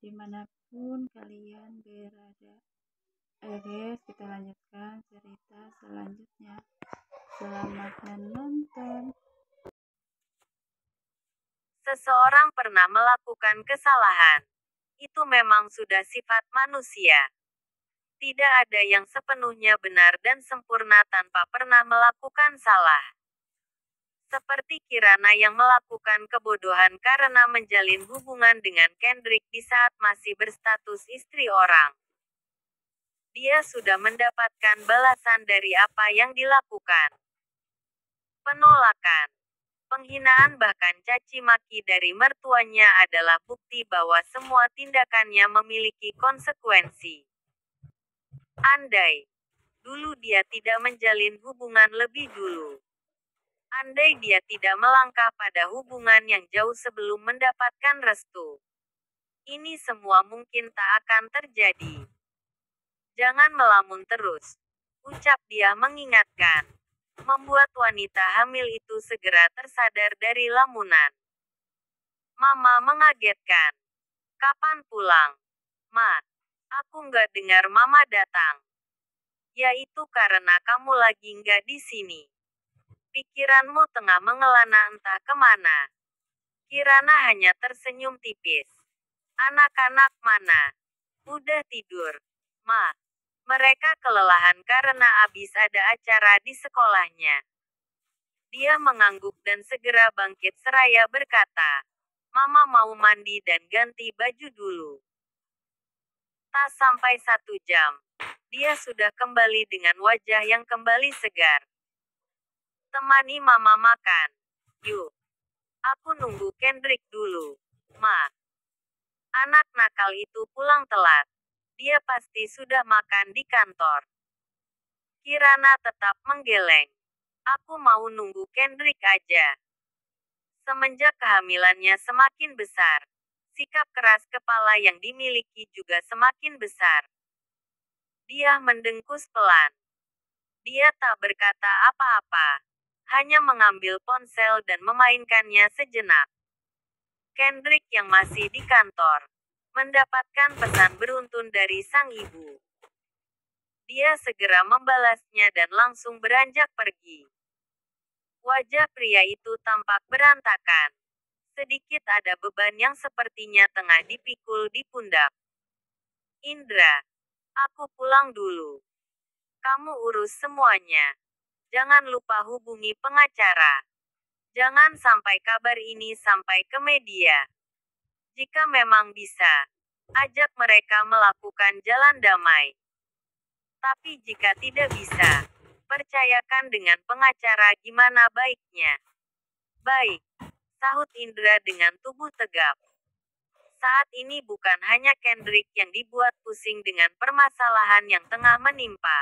dimanapun kalian berada. Ayo guys, kita lanjutkan cerita selanjutnya. Selamat menonton. Seseorang pernah melakukan kesalahan. Itu memang sudah sifat manusia. Tidak ada yang sepenuhnya benar dan sempurna tanpa pernah melakukan salah. Seperti Kirana yang melakukan kebodohan karena menjalin hubungan dengan Kendrick di saat masih berstatus istri orang. Dia sudah mendapatkan balasan dari apa yang dilakukan. Penolakan, penghinaan bahkan caci maki dari mertuanya adalah bukti bahwa semua tindakannya memiliki konsekuensi. Andai dulu dia tidak menjalin hubungan lebih dulu. Andai dia tidak melangkah pada hubungan yang jauh sebelum mendapatkan restu. Ini semua mungkin tak akan terjadi. Jangan melamun terus, ucap dia mengingatkan. Membuat wanita hamil itu segera tersadar dari lamunan. Mama mengagetkan. Kapan pulang? Ma, aku nggak dengar mama datang. Ya itu karena kamu lagi nggak di sini. Pikiranmu tengah mengelana entah kemana. Kirana hanya tersenyum tipis. Anak-anak mana? Udah tidur. Ma, mereka kelelahan karena habis ada acara di sekolahnya. Dia mengangguk dan segera bangkit seraya berkata, Mama mau mandi dan ganti baju dulu. Tak sampai 1 jam. Dia sudah kembali dengan wajah yang kembali segar. Temani mama makan. Yuk. Aku nunggu Kendrick dulu. Ma. Anak nakal itu pulang telat. Dia pasti sudah makan di kantor. Kirana tetap menggeleng. Aku mau nunggu Kendrick aja. Semenjak kehamilannya semakin besar, sikap keras kepala yang dimiliki juga semakin besar. Dia mendengkus pelan. Dia tak berkata apa-apa. Hanya mengambil ponsel dan memainkannya sejenak. Kendrick yang masih di kantor mendapatkan pesan beruntun dari sang ibu. Dia segera membalasnya dan langsung beranjak pergi. Wajah pria itu tampak berantakan. Sedikit ada beban yang sepertinya tengah dipikul di pundak. Indra, aku pulang dulu. Kamu urus semuanya. Jangan lupa hubungi pengacara. Jangan sampai kabar ini sampai ke media. Jika memang bisa, ajak mereka melakukan jalan damai. Tapi jika tidak bisa, percayakan dengan pengacara gimana baiknya. Baik, sahut Indra dengan tubuh tegap. Saat ini bukan hanya Kendrick yang dibuat pusing dengan permasalahan yang tengah menimpa.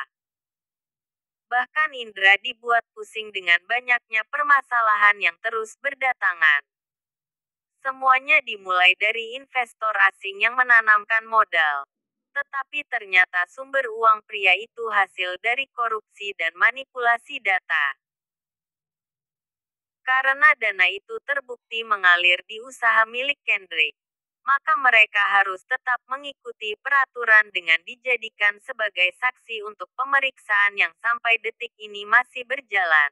Bahkan Indra dibuat pusing dengan banyaknya permasalahan yang terus berdatangan. Semuanya dimulai dari investor asing yang menanamkan modal. Tetapi ternyata sumber uang pria itu hasil dari korupsi dan manipulasi data. Karena dana itu terbukti mengalir di usaha milik Kendrick, maka mereka harus tetap mengikuti peraturan dengan dijadikan sebagai saksi untuk pemeriksaan yang sampai detik ini masih berjalan.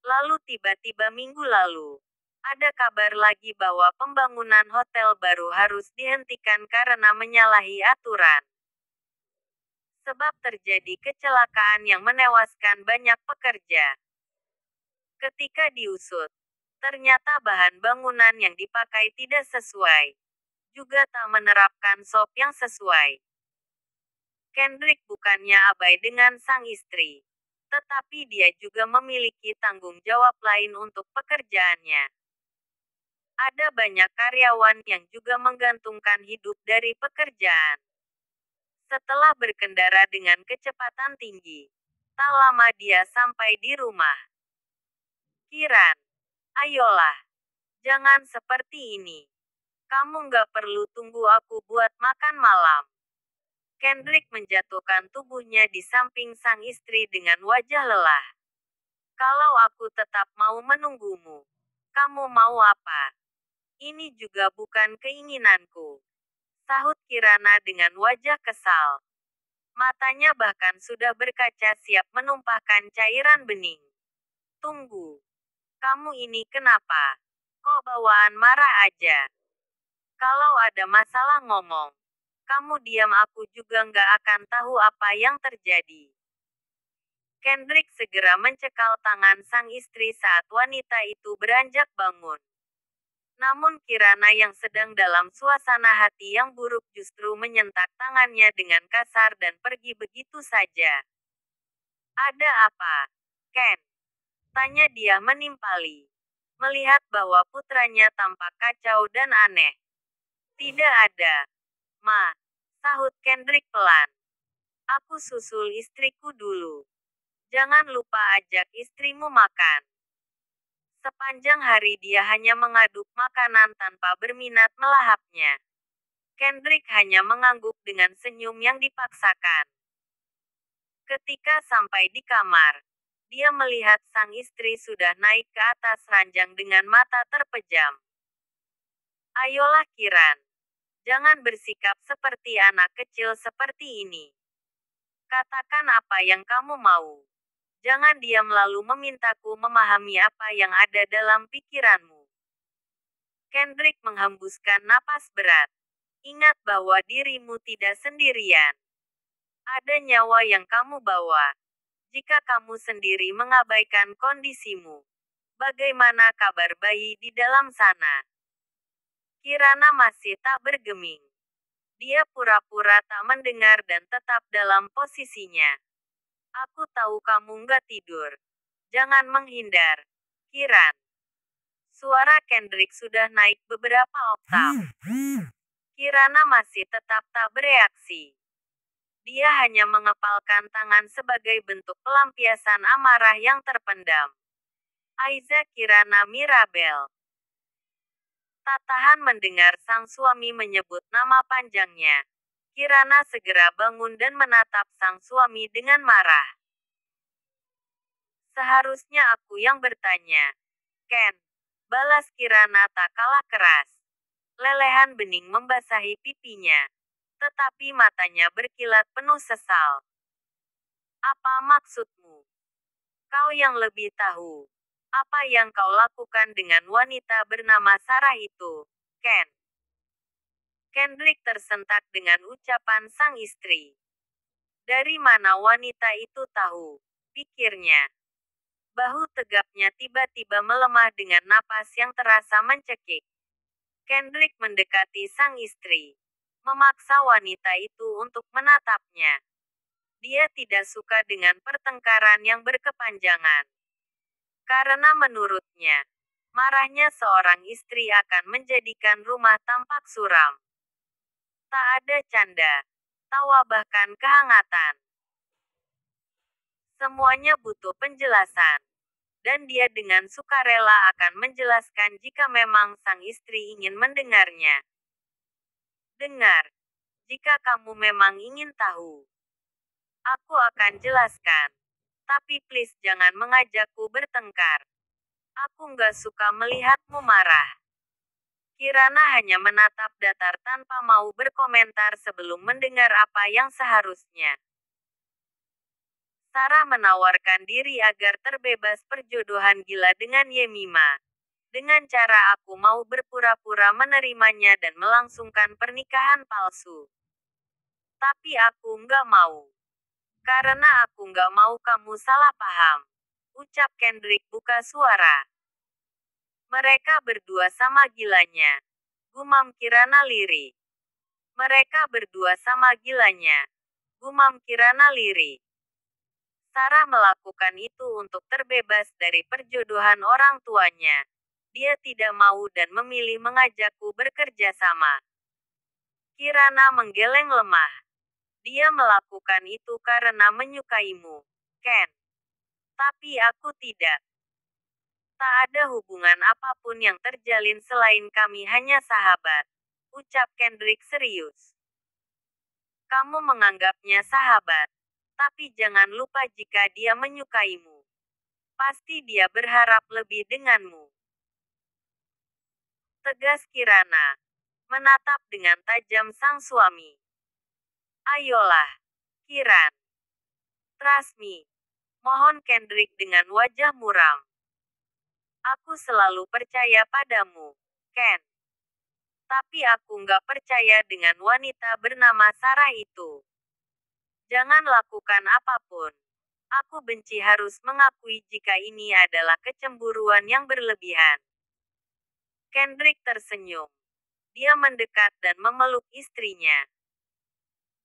Lalu tiba-tiba minggu lalu, ada kabar lagi bahwa pembangunan hotel baru harus dihentikan karena menyalahi aturan. Sebab terjadi kecelakaan yang menewaskan banyak pekerja. Ketika diusut, ternyata bahan bangunan yang dipakai tidak sesuai. Juga tak menerapkan SOP yang sesuai. Kendrick bukannya abai dengan sang istri. Tetapi dia juga memiliki tanggung jawab lain untuk pekerjaannya. Ada banyak karyawan yang juga menggantungkan hidup dari pekerjaan. Setelah berkendara dengan kecepatan tinggi, tak lama dia sampai di rumah. Kiran, ayolah, jangan seperti ini. Kamu nggak perlu tunggu aku buat makan malam. Kendrick menjatuhkan tubuhnya di samping sang istri dengan wajah lelah. Kalau aku tetap mau menunggumu, kamu mau apa? Ini juga bukan keinginanku, sahut Kirana dengan wajah kesal. Matanya bahkan sudah berkaca siap menumpahkan cairan bening. Tunggu. Kamu ini kenapa? Kok bawaan marah aja? Kalau ada masalah ngomong. Kamu diam, aku juga nggak akan tahu apa yang terjadi. Kendrick segera mencekal tangan sang istri saat wanita itu beranjak bangun. Namun Kirana yang sedang dalam suasana hati yang buruk justru menyentak tangannya dengan kasar dan pergi begitu saja. Ada apa, Ken? Tanya dia menimpali. Melihat bahwa putranya tampak kacau dan aneh. Tidak ada, Ma. Sahut Kendrick pelan. Aku susul istriku dulu. Jangan lupa ajak istrimu makan. Sepanjang hari dia hanya mengaduk makanan tanpa berminat melahapnya. Kendrick hanya mengangguk dengan senyum yang dipaksakan. Ketika sampai di kamar, dia melihat sang istri sudah naik ke atas ranjang dengan mata terpejam. Ayolah Kiran. Jangan bersikap seperti anak kecil seperti ini. Katakan apa yang kamu mau. Jangan diam lalu memintaku memahami apa yang ada dalam pikiranmu. Kendrick menghembuskan napas berat. Ingat bahwa dirimu tidak sendirian. Ada nyawa yang kamu bawa. Jika kamu sendiri mengabaikan kondisimu, bagaimana kabar bayi di dalam sana? Kirana masih tak bergeming. Dia pura-pura tak mendengar dan tetap dalam posisinya. Aku tahu kamu nggak tidur. Jangan menghindar, Kiran. Suara Kendrick sudah naik beberapa oktav. Kirana masih tetap tak bereaksi. Dia hanya mengepalkan tangan sebagai bentuk pelampiasan amarah yang terpendam. Aiza Kirana Mirabel. Tak tahan mendengar sang suami menyebut nama panjangnya. Kirana segera bangun dan menatap sang suami dengan marah. Seharusnya aku yang bertanya. Ken. Balas Kirana tak kalah keras. Lelehan bening membasahi pipinya. Tetapi matanya berkilat penuh sesal. Apa maksudmu? Kau yang lebih tahu. Apa yang kau lakukan dengan wanita bernama Sarah itu, Ken? Kendrick tersentak dengan ucapan sang istri. Dari mana wanita itu tahu? Pikirnya. Bahu tegapnya tiba-tiba melemah dengan napas yang terasa mencekik. Kendrick mendekati sang istri. Memaksa wanita itu untuk menatapnya. Dia tidak suka dengan pertengkaran yang berkepanjangan. Karena menurutnya, marahnya seorang istri akan menjadikan rumah tampak suram. Tak ada canda, tawa bahkan kehangatan. Semuanya butuh penjelasan. Dan dia dengan sukarela akan menjelaskan jika memang sang istri ingin mendengarnya. Dengar, jika kamu memang ingin tahu, aku akan jelaskan. Tapi please jangan mengajakku bertengkar. Aku nggak suka melihatmu marah. Kirana hanya menatap datar tanpa mau berkomentar sebelum mendengar apa yang seharusnya. Sarah menawarkan diri agar terbebas perjodohan gila dengan Yemima. Dengan cara aku mau berpura-pura menerimanya dan melangsungkan pernikahan palsu. Tapi aku nggak mau. Karena aku nggak mau kamu salah paham. Ucap Kendrick buka suara. Mereka berdua sama gilanya. Gumam Kirana lirih. Mereka berdua sama gilanya. Gumam Kirana lirih. Sarah melakukan itu untuk terbebas dari perjodohan orang tuanya. Dia tidak mau dan memilih mengajakku bekerja sama. Kirana menggeleng lemah. Dia melakukan itu karena menyukaimu, Ken. Tapi aku tidak. Tak ada hubungan apapun yang terjalin selain kami hanya sahabat. Ucap Kendrick serius. Kamu menganggapnya sahabat. Tapi jangan lupa jika dia menyukaimu. Pasti dia berharap lebih denganmu. Tegas Kirana. Menatap dengan tajam sang suami. Ayolah, Kiran. Trust me. Mohon Kendrick dengan wajah muram. Aku selalu percaya padamu, Ken. Tapi aku nggak percaya dengan wanita bernama Sarah itu. Jangan lakukan apapun. Aku benci harus mengakui jika ini adalah kecemburuan yang berlebihan. Kendrick tersenyum. Dia mendekat dan memeluk istrinya.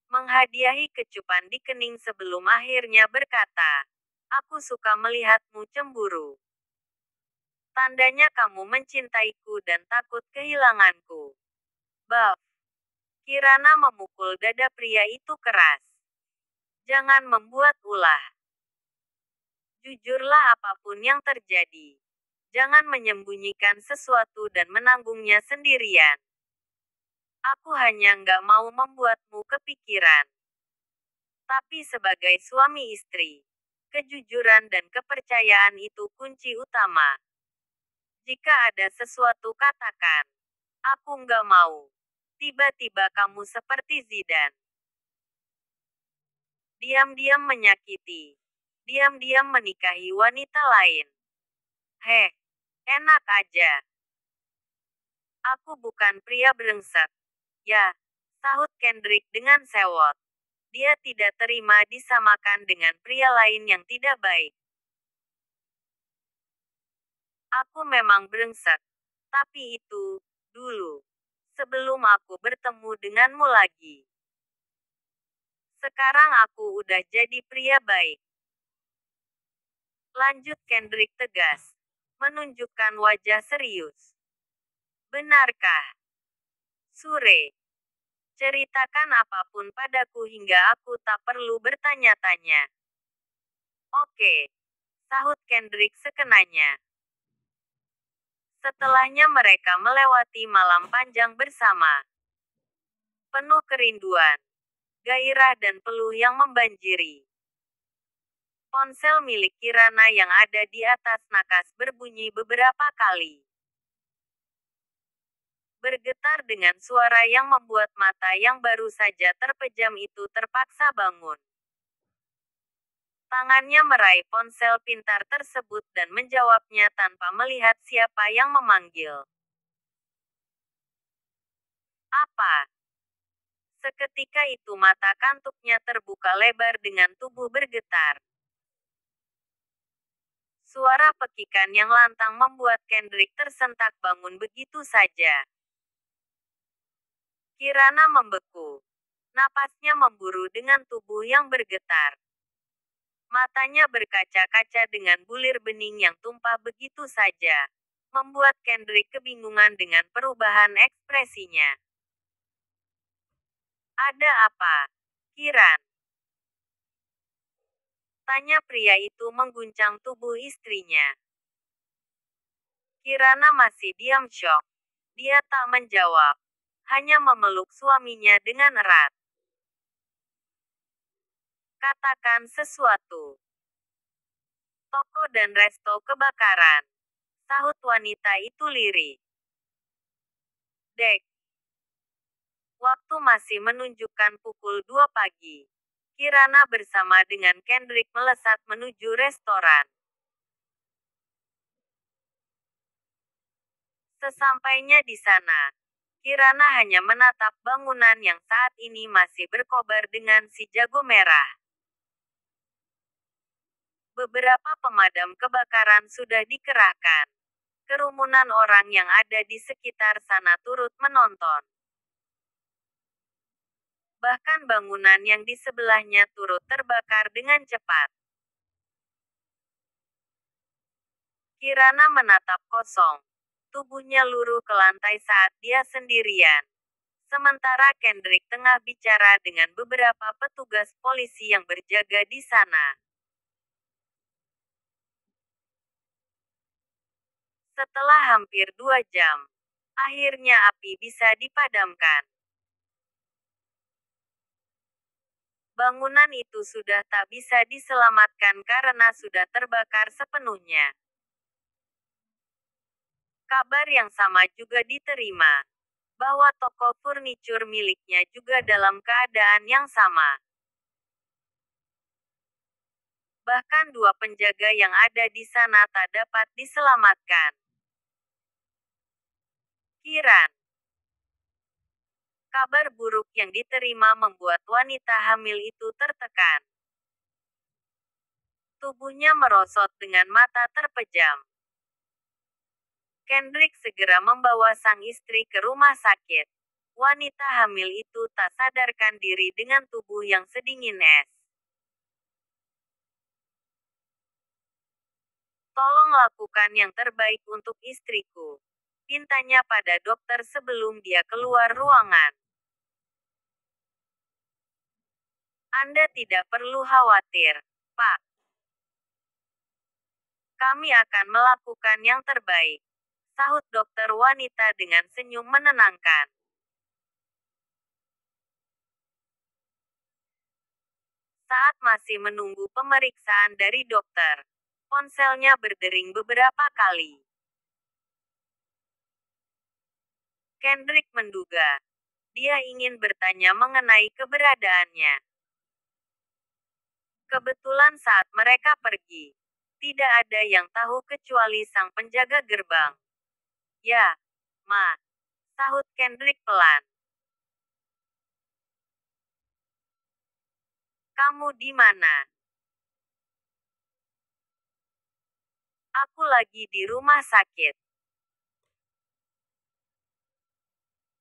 Menghadiahi kecupan di kening sebelum akhirnya berkata, "Aku suka melihatmu cemburu. Tandanya kamu mencintaiku dan takut kehilanganku." Buff. Kirana memukul dada pria itu keras. Jangan membuat ulah. Jujurlah apapun yang terjadi. Jangan menyembunyikan sesuatu dan menanggungnya sendirian. Aku hanya nggak mau membuatmu kepikiran. Tapi sebagai suami istri, kejujuran dan kepercayaan itu kunci utama. Jika ada sesuatu katakan, aku nggak mau. Tiba-tiba kamu seperti Zidane. Diam-diam menyakiti. Diam-diam menikahi wanita lain. Heh, enak aja. Aku bukan pria brengsek. Ya, sahut Kendrick dengan sewot. Dia tidak terima disamakan dengan pria lain yang tidak baik. Aku memang brengsek. Tapi itu, dulu. Sebelum aku bertemu denganmu lagi. Sekarang aku udah jadi pria baik. Lanjut Kendrick tegas. Menunjukkan wajah serius. Benarkah? Sure. Ceritakan apapun padaku hingga aku tak perlu bertanya-tanya. Oke. Sahut Kendrick sekenanya. Setelahnya mereka melewati malam panjang bersama. Penuh kerinduan, gairah dan peluh yang membanjiri. Ponsel milik Kirana yang ada di atas nakas berbunyi beberapa kali. Bergetar dengan suara yang membuat mata yang baru saja terpejam itu terpaksa bangun. Tangannya meraih ponsel pintar tersebut dan menjawabnya tanpa melihat siapa yang memanggil. Apa? Seketika itu mata kantuknya terbuka lebar dengan tubuh bergetar. Suara pekikan yang lantang membuat Kendrick tersentak bangun begitu saja. Kirana membeku. Napasnya memburu dengan tubuh yang bergetar. Matanya berkaca-kaca dengan bulir bening yang tumpah begitu saja. Membuat Kendrick kebingungan dengan perubahan ekspresinya. Ada apa, Kiran? Tanya pria itu mengguncang tubuh istrinya. Kirana masih diam syok. Dia tak menjawab. Hanya memeluk suaminya dengan erat. Katakan sesuatu. Toko dan resto kebakaran. Sahut wanita itu lirih. Dek. Waktu masih menunjukkan pukul 2 pagi. Kirana bersama dengan Kendrick melesat menuju restoran. Sesampainya di sana, Kirana hanya menatap bangunan yang saat ini masih berkobar dengan si jago merah. Beberapa pemadam kebakaran sudah dikerahkan. Kerumunan orang yang ada di sekitar sana turut menonton. Bahkan bangunan yang di sebelahnya turut terbakar dengan cepat. Kirana menatap kosong. Tubuhnya luruh ke lantai saat dia sendirian. Sementara Kendrick tengah bicara dengan beberapa petugas polisi yang berjaga di sana. Setelah hampir 2 jam, akhirnya api bisa dipadamkan. Bangunan itu sudah tak bisa diselamatkan karena sudah terbakar sepenuhnya. Kabar yang sama juga diterima, bahwa toko furnitur miliknya juga dalam keadaan yang sama. Bahkan 2 penjaga yang ada di sana tak dapat diselamatkan. Kiran. Kabar buruk yang diterima membuat wanita hamil itu tertekan. Tubuhnya merosot dengan mata terpejam. Kendrick segera membawa sang istri ke rumah sakit. Wanita hamil itu tak sadarkan diri dengan tubuh yang sedingin es. Tolong lakukan yang terbaik untuk istriku. Pintanya pada dokter sebelum dia keluar ruangan. Anda tidak perlu khawatir, Pak. Kami akan melakukan yang terbaik. Sahut dokter wanita dengan senyum menenangkan. Saat masih menunggu pemeriksaan dari dokter, ponselnya berdering beberapa kali. Kendrick menduga, dia ingin bertanya mengenai keberadaannya. Kebetulan saat mereka pergi, tidak ada yang tahu kecuali sang penjaga gerbang. Ya, Ma, sahut Kendrick pelan. Kamu di mana? Aku lagi di rumah sakit.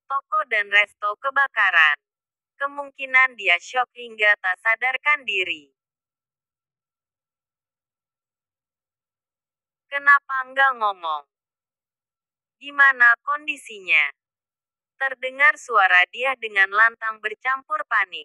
Toko dan resto kebakaran. Kemungkinan dia syok hingga tak sadarkan diri. Kenapa enggak ngomong? Gimana kondisinya? Terdengar suara dia dengan lantang bercampur panik.